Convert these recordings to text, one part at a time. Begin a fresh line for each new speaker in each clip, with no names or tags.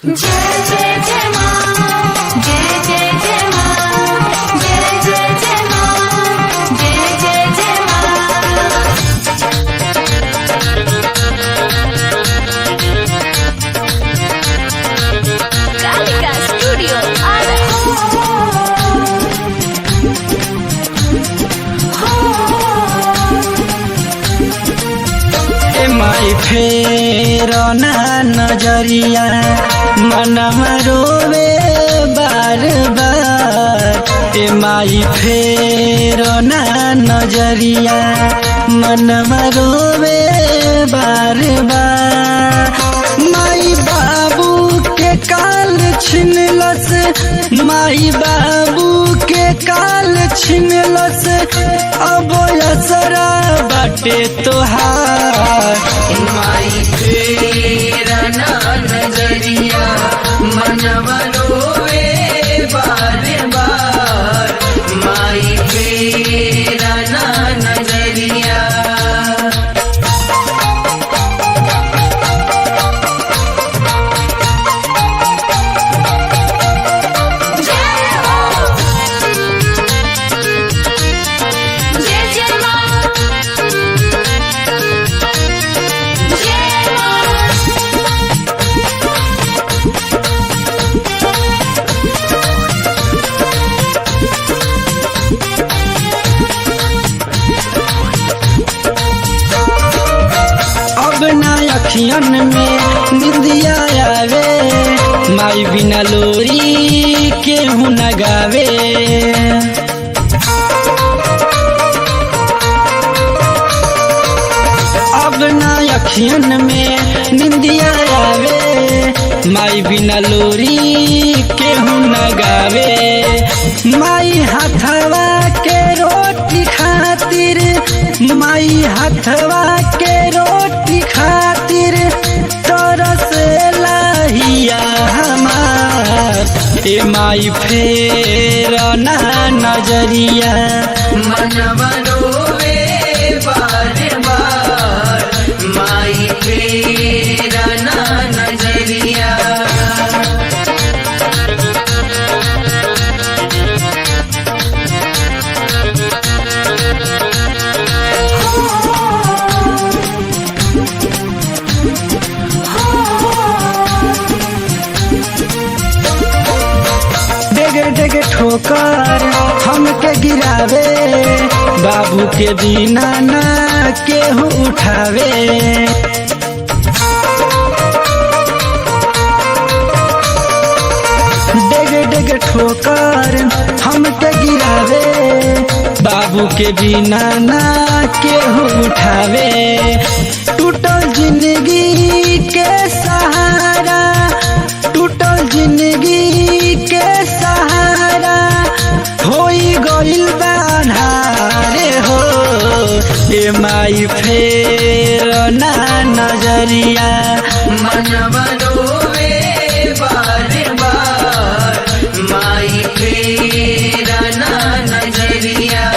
जय जय जय माँ, जय जय जय माँ, जय जय जय माँ, जय जय जय माँ। कालिका स्टूडियो
माई फेर ना नजरिया मनवा रोवे बार बार। ए माई फेर ना नजरिया मनवा रोवे बार बार। माई बाबू के काल छिनलस, माई बाबू के काल छिनलस, अब असरा बाटे तोहार।
माई फेरा ना नजरिया मनवा रोवे बार बार। माई फेरा ना नजरिया।
अखियन में निंदिया आवे, माई बिना लोरी केहू न गावे। अब ना अखियन में निंदिया आवे, माई बिना लोरी केहू न गावे। माई हथवा के रोटी खातिर, माई हथवा के रोटी खातिर तरसेला हिया हमार। ए माई फेर ना नजरिया
मनवा रोवे बार बार। माई फेरा ना नजरिया।
डेगे ठोकर हमके गिरावे, बाबू के बिना ना केहू उठावे। डेगे ठोकर हमके गिरावे, बाबू के बिना ना केहू उठावे। टूटल जिंदगी के सहारा, टूटल जिंदगी के सहारा होई गइल बान्हारे हो। ए माई फेर ना नजरिया
मनवा रोवे बार बार। माई फेरा ना नजरिया।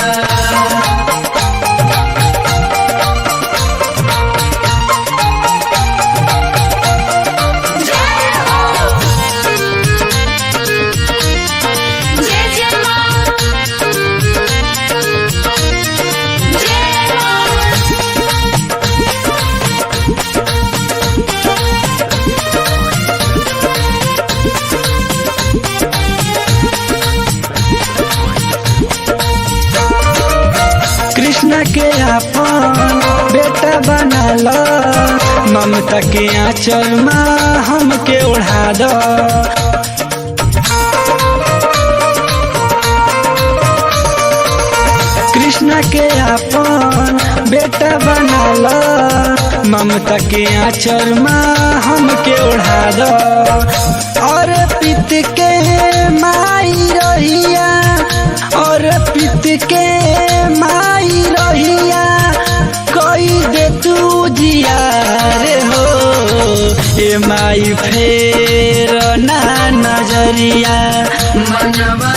कृष्ण के आपन बेटा बनाल, ममता के आंचल माँ हमके ओढ़ा दो। कृष्ण के आपन बेटा बनाल, ममता के आंचल माँ हमके ओढ़ा दो। और पित के माई रहिया, और पित के माई रहिया कोई दे तू जियार हो। ए माई फेर ना नजरिया
मनवा